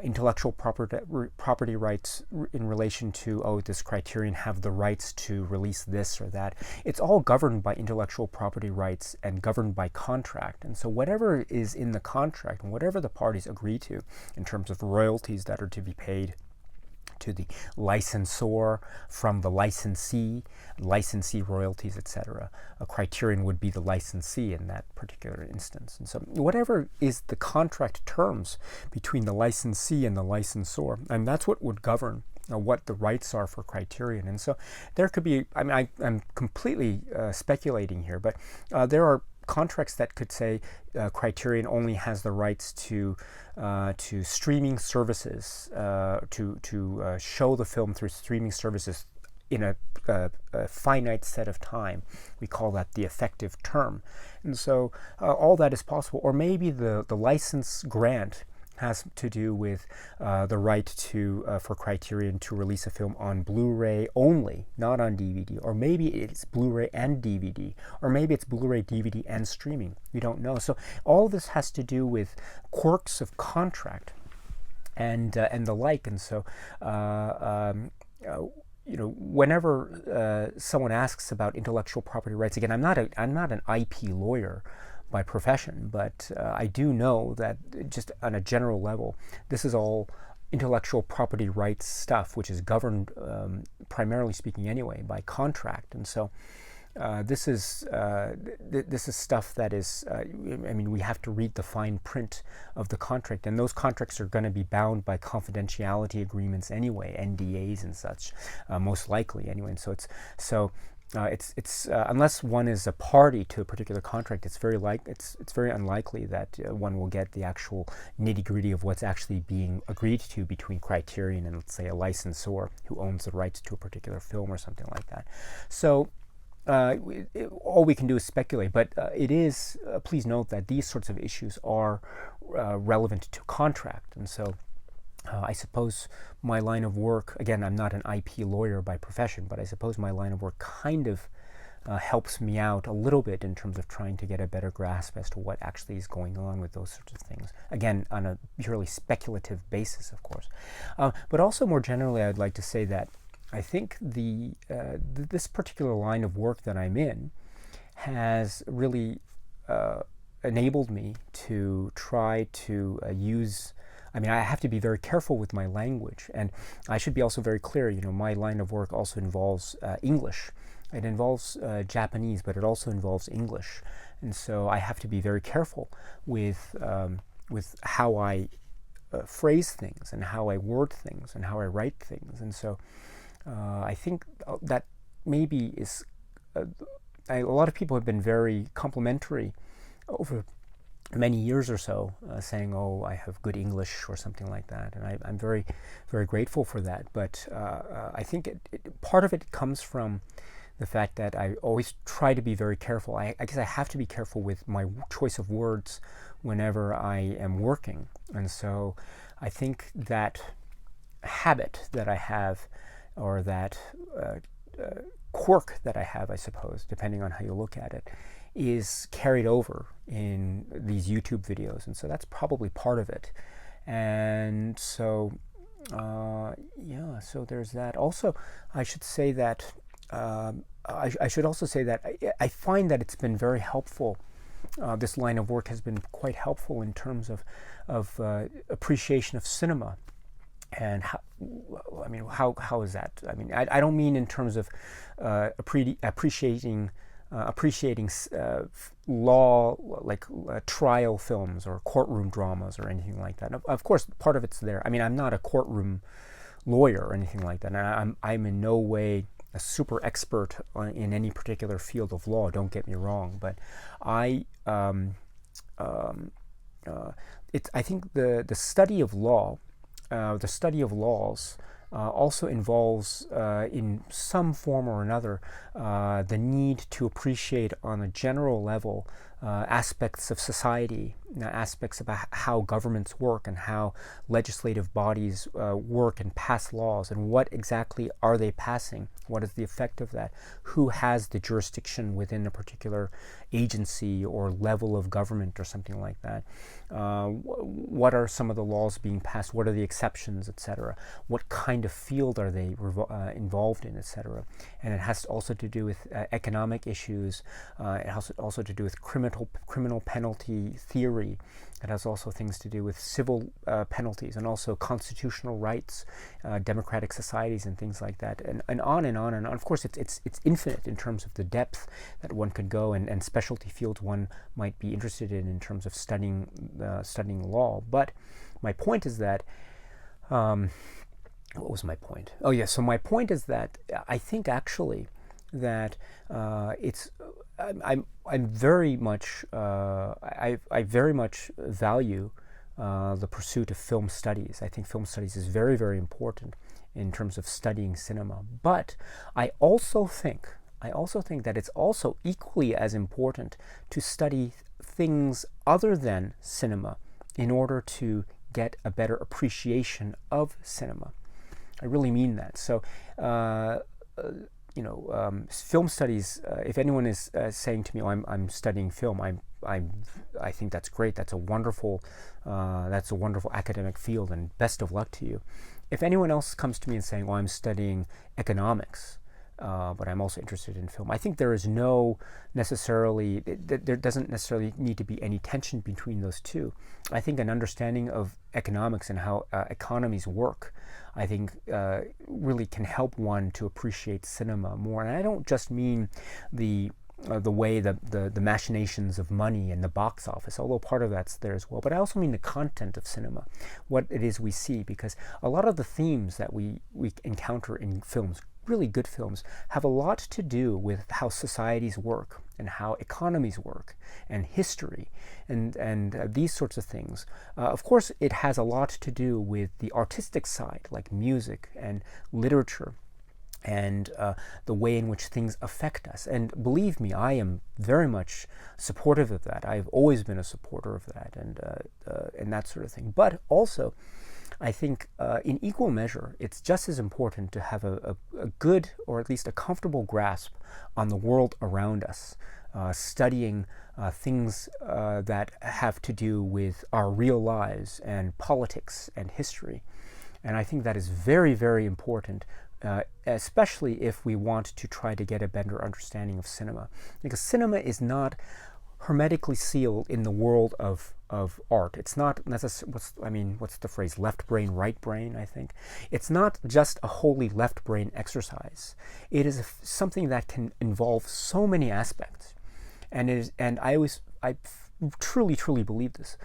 intellectual property rights in relation to, does Criterion have the rights to release this or that? It's all governed by intellectual property rights and governed by contract. And so whatever is in the contract and whatever the parties agree to in terms of royalties that are to be paid to the licensor from the licensee royalties, etc. A Criterion would be the licensee in that particular instance. And so whatever is the contract terms between the licensee and the licensor, and that's what would govern what the rights are for Criterion. And so there could be, I'm completely speculating here, but there are contracts that could say Criterion only has the rights to streaming services, to show the film through streaming services in a finite set of time. We call that the effective term. And so all that is possible. Or maybe the license grant has to do with the right to for Criterion to release a film on Blu-ray only, not on DVD. Or maybe it's Blu-ray and DVD. Or maybe it's Blu-ray, DVD, and streaming. We don't know. So all this has to do with quirks of contract and the like. And so whenever someone asks about intellectual property rights, again, I'm not an IP lawyer by profession, but I do know that just on a general level, this is all intellectual property rights stuff, which is governed, primarily speaking anyway, by contract. And so this is stuff that is, I mean, we have to read the fine print of the contract, and those contracts are going to be bound by confidentiality agreements anyway, NDAs and such, most likely anyway. And so it's unless one is a party to a particular contract, it's very unlikely that one will get the actual nitty-gritty of what's actually being agreed to between Criterion and, let's say, a licensor who owns the rights to a particular film or something like that. So all we can do is speculate, but it is, please note that these sorts of issues are relevant to contract. And so I suppose my line of work, again, I'm not an IP lawyer by profession, but I suppose my line of work kind of helps me out a little bit in terms of trying to get a better grasp as to what actually is going on with those sorts of things. Again, on a purely speculative basis, of course. But also more generally, I'd like to say that I think this particular line of work that I'm in has really enabled me to try to use, I mean, I have to be very careful with my language, and I should be also very clear, you know, my line of work also involves English. It involves Japanese, but it also involves English. And so I have to be very careful with how I phrase things and how I word things and how I write things. And so I think that maybe is a lot of people have been very complimentary over many years or so, saying, "Oh, I have good English" or something like that, and I'm very, very grateful for that. But I think part of it comes from the fact that I always try to be very careful. I guess I have to be careful with my choice of words whenever I am working, and so I think that habit that I have, or that quirk that I have, I suppose, depending on how you look at it, is carried over in these YouTube videos. And so that's probably part of it. And so, yeah, so there's that. Also, I should say that, I should also say that I find that it's been very helpful. This line of work has been quite helpful in terms of appreciation of cinema. And how, I mean, how is that? I mean, I don't mean in terms of appreciating law, like trial films or courtroom dramas or anything like that. Of course, part of it's there. I mean, I'm not a courtroom lawyer or anything like that. And I'm in no way a super expert in any particular field of law. Don't get me wrong, but I think the study of law. The study of laws also involves, in some form or another, the need to appreciate on a general level aspects of society, aspects about how governments work and how legislative bodies work and pass laws, and what exactly are they passing? What is the effect of that? Who has the jurisdiction within a particular agency or level of government or something like that? What are some of the laws being passed? What are the exceptions, etc.? What kind of field are they involved in, etc.? And it has also to do with economic issues. It has also to do with criminal penalty theory. It has also things to do with civil penalties and also constitutional rights, democratic societies, and things like that, and on and on and on. Of course, it's infinite in terms of the depth that one could go, and specialty fields one might be interested in terms of studying law. But my point is that, what was my point? Oh yeah, so my point is that I think actually that I'm very much I very much value the pursuit of film studies. I think film studies is very, very important in terms of studying cinema. But I also think that it's also equally as important to study things other than cinema in order to get a better appreciation of cinema. I really mean that. So, film studies. If anyone is saying to me, "Oh, I'm studying film," I think that's great. That's a wonderful academic field, and best of luck to you. If anyone else comes to me and saying, "Oh, I'm studying economics," but I'm also interested in film. I think there is no necessarily, there doesn't necessarily need to be any tension between those two. I think an understanding of economics and how economies work, I think really can help one to appreciate cinema more. And I don't just mean the way the machinations of money and the box office, although part of that's there as well. But I also mean the content of cinema, what it is we see, because a lot of the themes that we encounter in films, really good films, have a lot to do with how societies work and how economies work and history and these sorts of things. Of course, it has a lot to do with the artistic side, like music and literature, and the way in which things affect us. And believe me, I am very much supportive of that. I've always been a supporter of that and that sort of thing. But also, I think in equal measure, it's just as important to have a good, or at least a comfortable grasp on the world around us, studying things that have to do with our real lives and politics and history. And I think that is very, very important, especially if we want to try to get a better understanding of cinema. Because cinema is not hermetically sealed in the world of art. It's not necessarily, what's the phrase, left brain, right brain, I think. It's not just a wholly left brain exercise. It is something that can involve so many aspects. And I truly, truly believe this.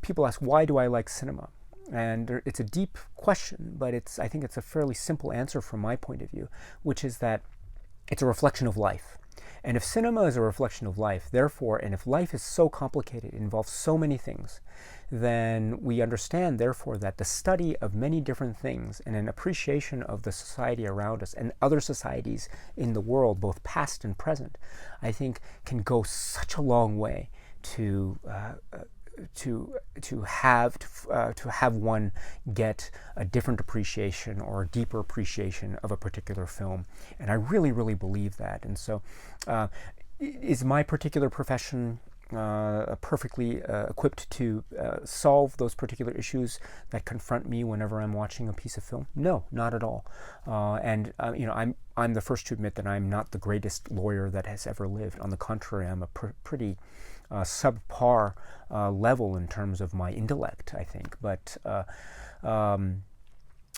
People ask, why do I like cinema? And it's a deep question, but I think it's a fairly simple answer from my point of view, which is that it's a reflection of life. And if cinema is a reflection of life, therefore, and if life is so complicated, it involves so many things, then we understand, therefore, that the study of many different things and an appreciation of the society around us and other societies in the world, both past and present, I think can go such a long way to have one get a different appreciation or a deeper appreciation of a particular film. And I really, really believe that. And so is my particular profession perfectly equipped to solve those particular issues that confront me whenever I'm watching a piece of film? No, not at all. I'm the first to admit that I'm not the greatest lawyer that has ever lived. On the contrary, I'm a pretty subpar level in terms of my intellect, I think. But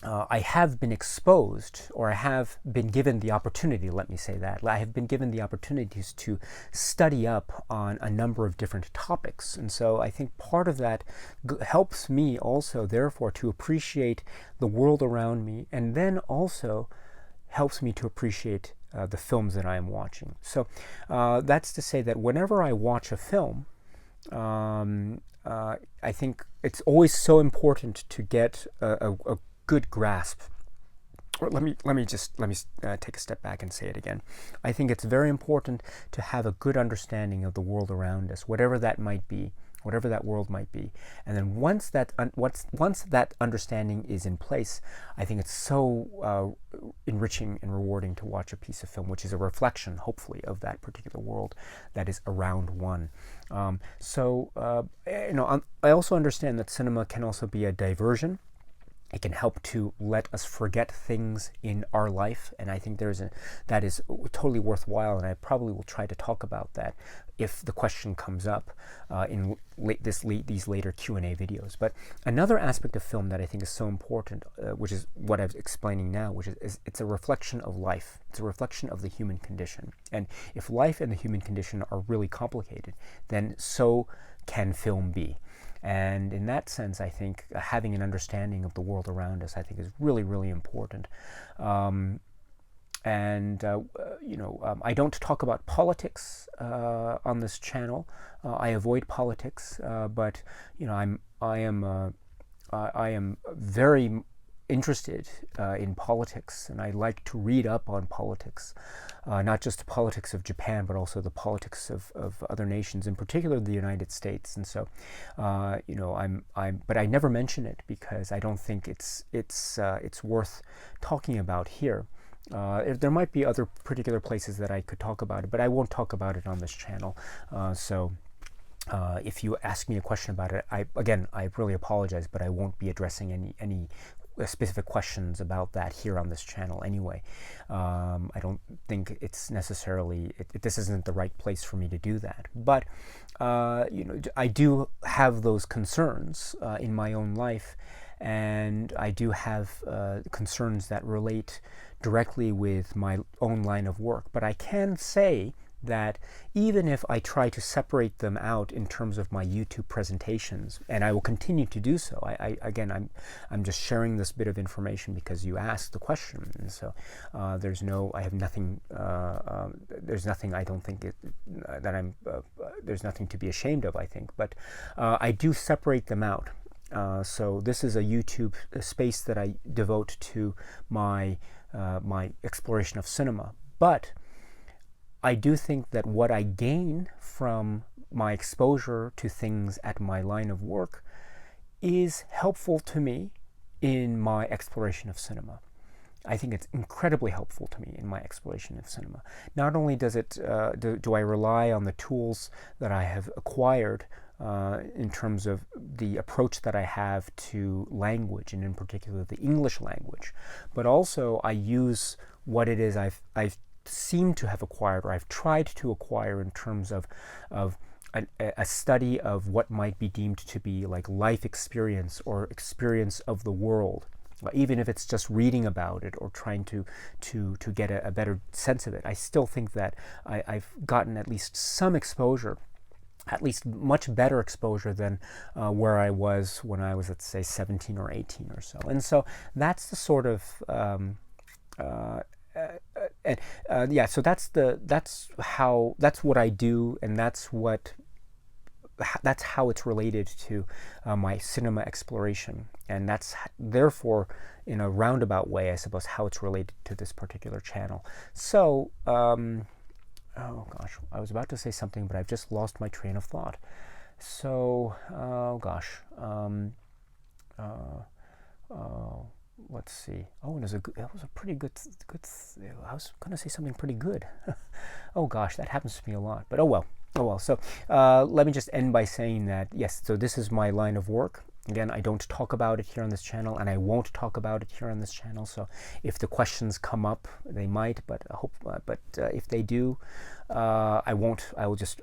I have been exposed, or I have been given the opportunity, let me say that. I have been given the opportunities to study up on a number of different topics. And so I think part of that helps me also, therefore, to appreciate the world around me, and then also helps me to appreciate the films that I am watching. So that's to say that whenever I watch a film, I think it's always so important to get a good grasp. Or let me take a step back and say it again. I think it's very important to have a good understanding of the world around us, whatever that might be, whatever that world might be. And then once that understanding is in place, I think it's so enriching and rewarding to watch a piece of film, which is a reflection, hopefully, of that particular world that is around one. I also understand that cinema can also be a diversion. It can help to let us forget things in our life, and I think that is totally worthwhile, and I probably will try to talk about that if the question comes up in these later Q&A videos. But another aspect of film that I think is so important, which is what I'm explaining now, which is it's a reflection of life. It's a reflection of the human condition. And if life and the human condition are really complicated, then so can film be. And in that sense, I think having an understanding of the world around us, I think, is really, really important. I don't talk about politics on this channel. I avoid politics, but I am very interested in politics, and I like to read up on politics, not just the politics of Japan, but also the politics of other nations, in particular the United States. And so, but I never mention it because I don't think it's worth talking about here. There might be other particular places that I could talk about it, but I won't talk about it on this channel. If you ask me a question about it, I really apologize, but I won't be addressing any specific questions about that here on this channel anyway. I don't think it's necessarily, this isn't the right place for me to do that. But, I do have those concerns in my own life, and I do have concerns that relate directly with my own line of work. But I can say that even if I try to separate them out in terms of my YouTube presentations, and I will continue to do so, I'm just sharing this bit of information because you asked the question, and so there's nothing I don't think there's nothing to be ashamed of, I think, but I do separate them out. So this is a YouTube space that I devote to my exploration of cinema, but I do think that what I gain from my exposure to things at my line of work is helpful to me in my exploration of cinema. I think it's incredibly helpful to me in my exploration of cinema. Not only does it do I rely on the tools that I have acquired in terms of the approach that I have to language, and in particular the English language, but also I use what it is I've seem to have acquired, or I've tried to acquire, in terms of a study of what might be deemed to be like life experience or experience of the world, even if it's just reading about it or trying to get a better sense of it. I still think that I've gotten at least some exposure, at least much better exposure than where I was when I was, let's say, 17 or 18 or so. And so that's the sort of so that's what I do, and that's how it's related to my cinema exploration, and that's therefore, in a roundabout way, I suppose, how it's related to this particular channel. So, oh gosh, I was about to say something, but I've just lost my train of thought. So, oh gosh. Let's see. Oh, that was a pretty good. I was going to say something pretty good. Oh gosh, that happens to me a lot. But oh well. So let me just end by saying that yes. So this is my line of work. Again, I don't talk about it here on this channel, and I won't talk about it here on this channel. So if the questions come up, they might. But if they do, I won't. I will just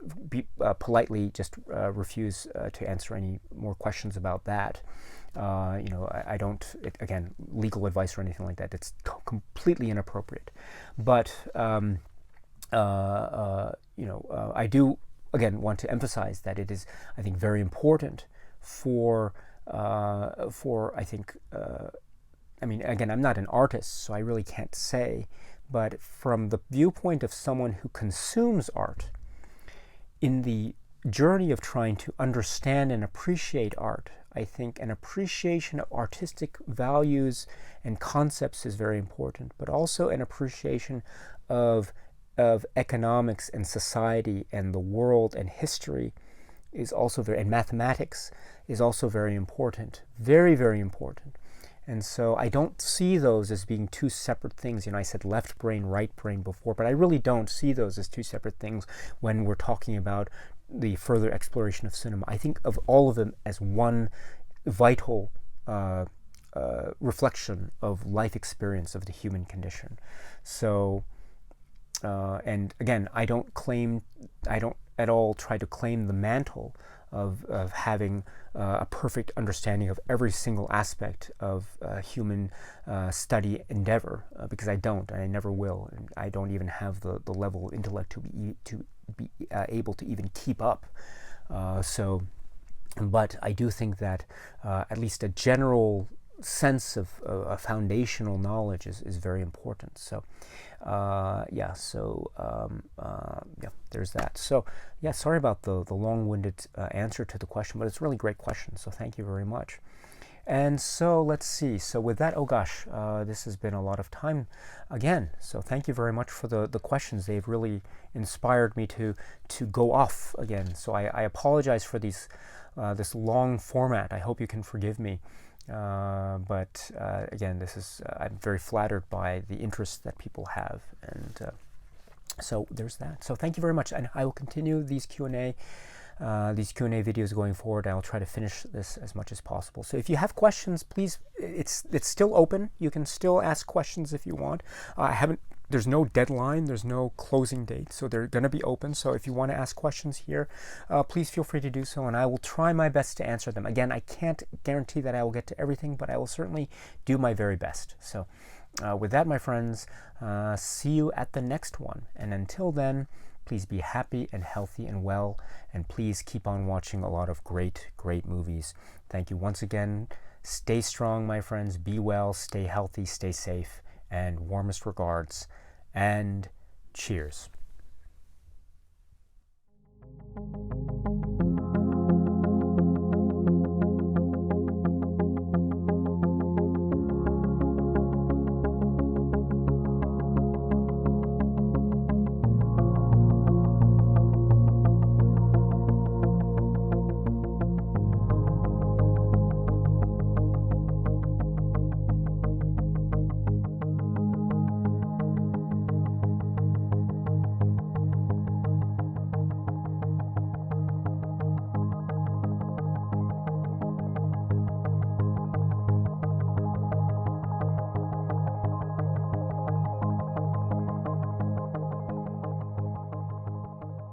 politely just refuse to answer any more questions about that. I don't, again, legal advice or anything like that. It's completely inappropriate. But, I do, again, want to emphasize that it is, I think, very important for I think, again, I'm not an artist, so I really can't say, but from the viewpoint of someone who consumes art, in the journey of trying to understand and appreciate art, I think an appreciation of artistic values and concepts is very important, but also an appreciation of economics and society and the world and history is also and mathematics is also very important, very, very important. And so I don't see those as being two separate things. I said left brain, right brain before, but I really don't see those as two separate things when we're talking about the further exploration of cinema. I think of all of them as one vital reflection of life experience of the human condition. So, and again, I don't at all try to claim the mantle of having a perfect understanding of every single aspect of human study endeavor, because I don't, and I never will, and I don't even have the level of intellect to be able to even keep up. But I do think that at least a general sense of a foundational knowledge is very important. So there's that. So yeah, sorry about the long-winded answer to the question, but it's a really great question, so thank you very much. And so let's see. So with that, oh gosh, this has been a lot of time again. So thank you very much for the questions. They've really inspired me to go off again. So I apologize for this long format. I hope you can forgive me. But again, I'm very flattered by the interest that people have, and so there's that. So thank you very much, and I will continue these Q&A these Q&A videos going forward. I'll try to finish this as much as possible. So if you have questions, please, it's still open. You can still ask questions if you want. There's no deadline, there's no closing date, so they're going to be open. So if you want to ask questions here, please feel free to do so, and I will try my best to answer them. Again, I can't guarantee that I will get to everything, but I will certainly do my very best. So with that, my friends, see you at the next one. And until then, please be happy and healthy and well, and please keep on watching a lot of great, great movies. Thank you once again. Stay strong, my friends. Be well, stay healthy, stay safe, and warmest regards, and cheers.